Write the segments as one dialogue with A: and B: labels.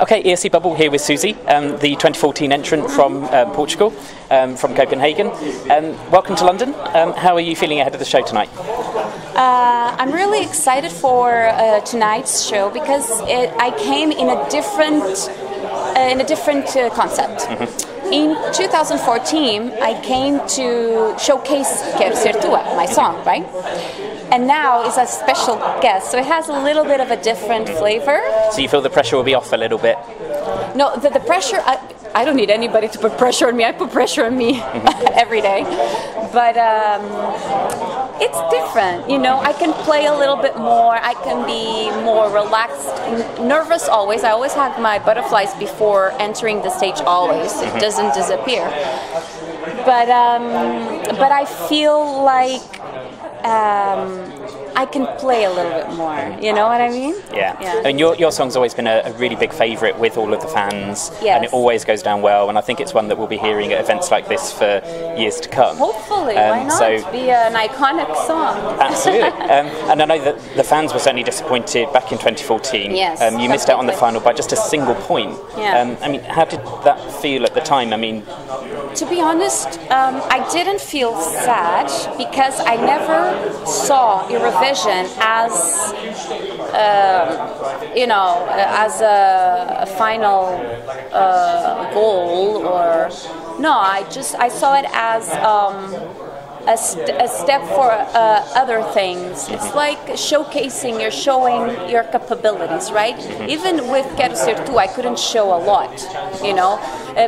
A: Okay, ESCBubble here with Suzy, the 2014 entrant from Portugal, from Copenhagen. Welcome to London. How are you feeling ahead of the show tonight?
B: I'm really excited for tonight's show because I came in a different concept. Mm-hmm. In 2014, I came to showcase Quero Ser Tua, my song, right? And now it's a special guest, so it has a little bit of a different flavor.
A: So you feel the pressure will be off a little bit?
B: No, the pressure, I don't need anybody to put pressure on me. I put pressure on me every day. But it's different, you know. I can play a little bit more. I can be more relaxed. Nervous always. I always have my butterflies before entering the stage always. It doesn't disappear. But I feel like I can play a little bit more, you know what I mean?
A: Yeah. I mean, your song's always been a really big favourite with all of the fans, and it always goes down well, and I think it's one that we'll be hearing at events like this for years to come.
B: Hopefully, why not? So, be an iconic song.
A: Absolutely. And I know that the fans were certainly disappointed back in 2014.
B: Yes.
A: You missed out on the final by just a single point.
B: Yeah.
A: I mean, how did that feel at the time? I mean,
B: to be honest, I didn't feel sad because I never saw Eurovision as as a final goal, or no. I saw it as a step for other things. It's like showcasing, you're showing your capabilities, right? Even with Quero Ser Tua, I couldn't show a lot, you know,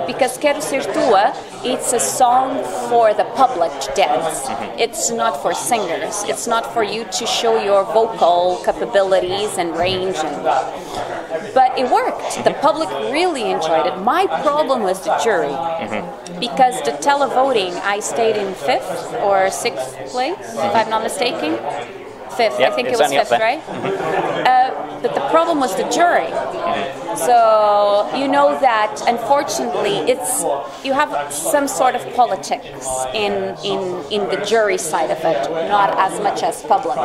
B: because Quero Ser Tua, it's a song for the public to dance. It's not for singers. It's not for you to show your vocal capabilities and range. But it worked. The public really enjoyed it. My problem was the jury. Because the televoting, I stayed in 5th or 6th place, if I'm not mistaken. 5th,
A: yep,
B: I think it was 5th, right? But the problem was the jury. So you know that, unfortunately, you have some sort of politics in the jury side of it, not as much as public.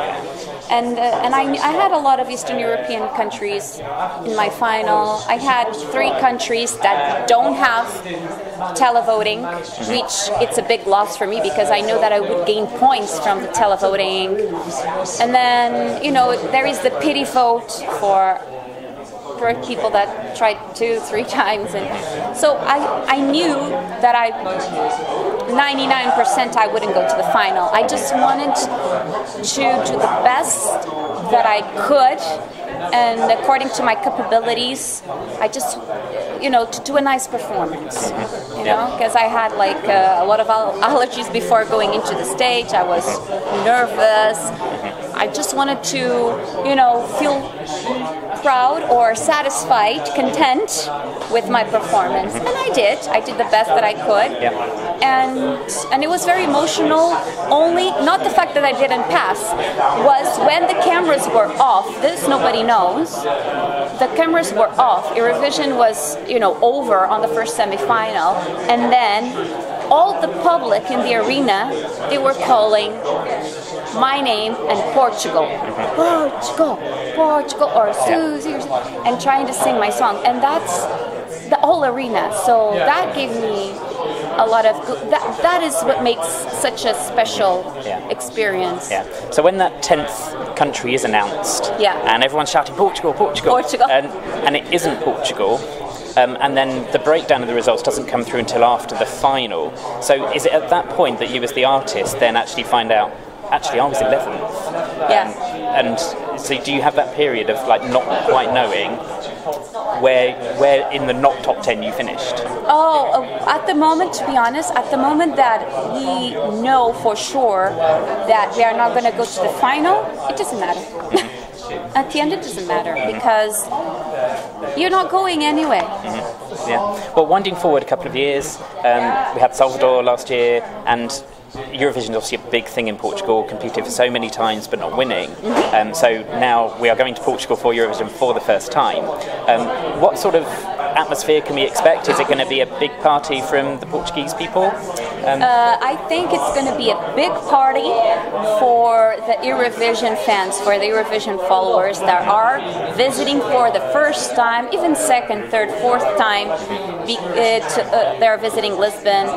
B: And I had a lot of Eastern European countries in my final. I had 3 countries that don't have televoting, which it's a big loss for me because I know that I would gain points from the televoting. And then, you know, there is the pity vote for people that tried 2-3 times, and so I knew that 99% I wouldn't go to the final. I just wanted to do the best that I could, and according to my capabilities, I just, you know, to do a nice performance, you know, because I had like a lot of allergies before going into the stage. I was nervous. I just wanted to, you know, feel proud or satisfied, content with my performance, and I did the best that I could. And it was very emotional. Only not the fact that I didn't pass, was when the cameras were off. This nobody knows. The cameras were off. Eurovision was, you know, over on the first semi-final, and then all the public in the arena, they were calling my name and Portugal, Portugal, or Suzy, and trying to sing my song, and that's the whole arena. So that gave me a lot of good. That is what makes such a special experience.
A: So when that 10th country is announced, and everyone's shouting Portugal, Portugal, and it isn't Portugal. And then the breakdown of the results doesn't come through until after the final. So is it at that point that you as the artist then actually find out, actually I was 11th? And so do you have that period of like not quite knowing where in the not top 10 you finished?
B: Oh, at the moment, to be honest, at the moment that we know for sure that we are not going to go to the final, it doesn't matter. At the end, it doesn't matter because you're not going anyway.
A: Well, winding forward a couple of years, we had Salvador last year, and Eurovision is obviously a big thing in Portugal, competed for so many times but not winning. So now we are going to Portugal for Eurovision for the first time. What sort of atmosphere can we expect? Is it going to be a big party from the Portuguese people?
B: I think it's going to be a big party for the Eurovision fans, for the Eurovision followers that are visiting for the first time, even second, third, fourth time. They're visiting Lisbon.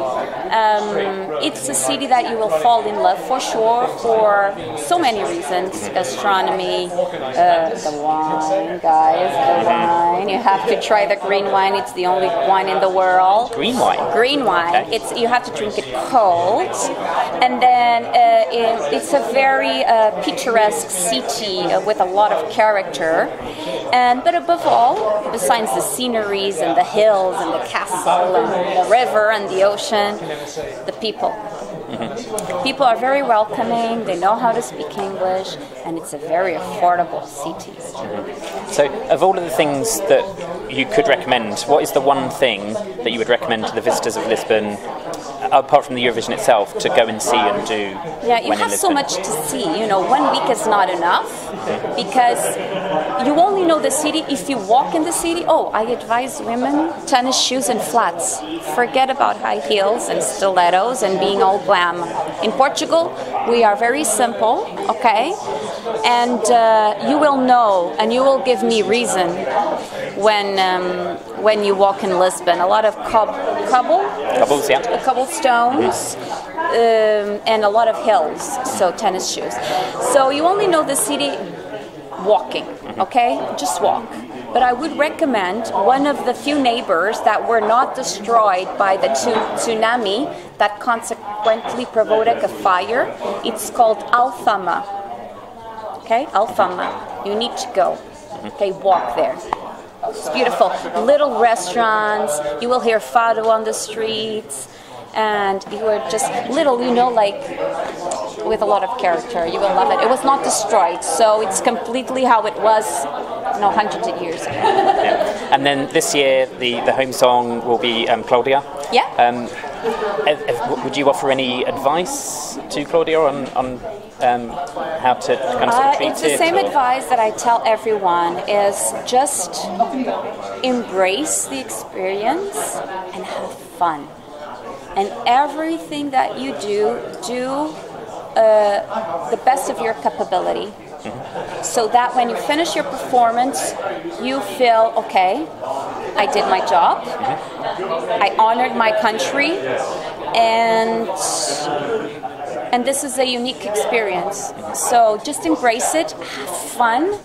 B: It's a city that you will fall in love for sure, for so many reasons. Gastronomy, the wine, guys, the wine. You have to try the green wine. It's the only wine in the world.
A: Green wine?
B: Green wine. Okay. You have to drink it cold. And then it's a very picturesque city with a lot of character. But above all, besides the sceneries and the hills and the castle and the river and the ocean, the people. Mm-hmm. People are very welcoming, they know how to speak English, and it's a very affordable city.
A: Mm-hmm. So, of all of the things that you could recommend, what is the one thing that you would recommend to the visitors of Lisbon, apart from the Eurovision itself, to go and see and do?
B: Yeah, you have so much to see. 1 week is not enough, because you only know the city if you walk in the city. I advise women tennis shoes and flats. Forget about high heels and stilettos and being all glam. In Portugal, we are very simple, okay? And you will know, and you will give me reason when you walk in Lisbon. A lot of
A: cobbles, yeah,
B: cobblestones, and a lot of hills. So tennis shoes. So you only know the city walking, okay? Just walk. But I would recommend one of the few neighbors that were not destroyed by the tsunami that consequently provoked a fire. It's called Alfama. Okay, Alfama. You need to go. Okay, walk there. It's beautiful. Little restaurants. You will hear fado on the streets. And you are just little, like with a lot of character. You will love it. It was not destroyed, so it's completely how it was, hundreds of years ago.
A: Yeah. And then this year, the home song will be Claudia.
B: Yeah.
A: Would you offer any advice to Claudia on how to kind of sort of treat it?
B: It's the same advice that I tell everyone: is just embrace the experience and have fun. And everything that you do the best of your capability. Mm-hmm. So that when you finish your performance, you feel, okay, I did my job, mm-hmm. I honored my country, and this is a unique experience. Mm-hmm. So just embrace it, have fun,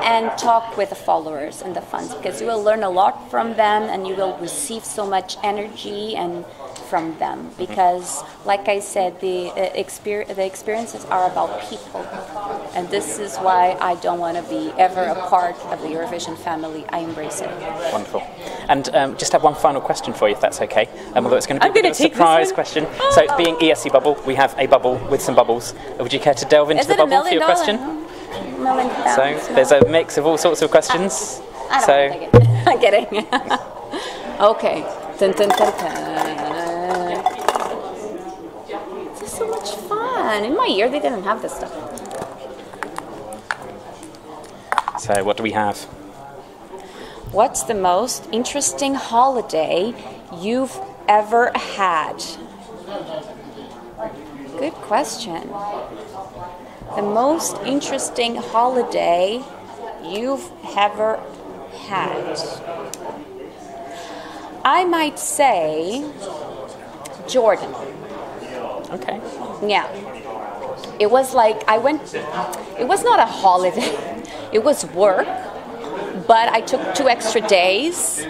B: and talk with the followers and the fans, because you will learn a lot from them, and you will receive so much energy and from them, because like I said, the experiences are about people, and this is why I don't want to be ever a part of the Eurovision family. I embrace it.
A: Wonderful. And just have one final question for you, if that's okay. Although it's going to be a surprise question. So, being ESCBubble, we have a bubble with some bubbles. Would you care to delve into the bubble for your question? So there's a mix of all sorts of questions.
B: I don't take it. I'm kidding. Okay. Dun, dun, dun, dun. This is so much fun. In my year, they didn't have this stuff.
A: So what do we have?
B: What's the most interesting holiday you've ever had? Good question. The most interesting holiday you've ever had? I might say Jordan.
A: Okay.
B: Yeah. It was like it was not a holiday. It was work, but I took 2 extra days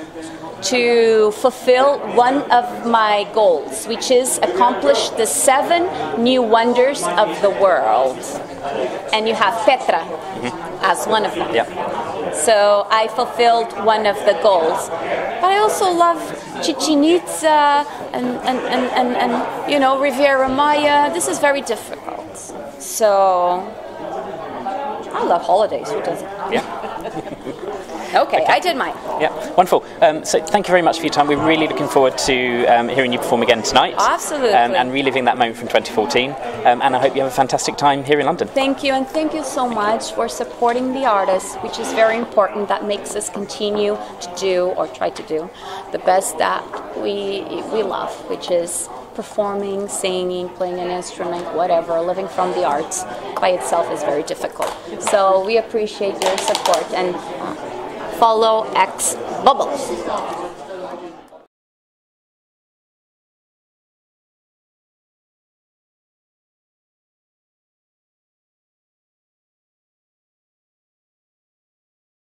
B: to fulfill one of my goals, which is accomplish the 7 new wonders of the world. And you have Petra as one of them.
A: Yeah.
B: So I fulfilled one of the goals. But I also love Chichen Itza and Riviera Maya. This is very difficult. So I love holidays. Who doesn't?
A: Yeah.
B: Okay, I did mine.
A: Yeah, wonderful. So thank you very much for your time. We're really looking forward to hearing you perform again tonight.
B: Absolutely.
A: And reliving that moment from 2014. And I hope you have a fantastic time here in London.
B: Thank you, and thank you so much for supporting the artists, which is very important. That makes us continue to do, or try to do, the best that we love, which is performing, singing, playing an instrument, whatever, living from the arts by itself is very difficult. So we appreciate your support and follow ESCBubble.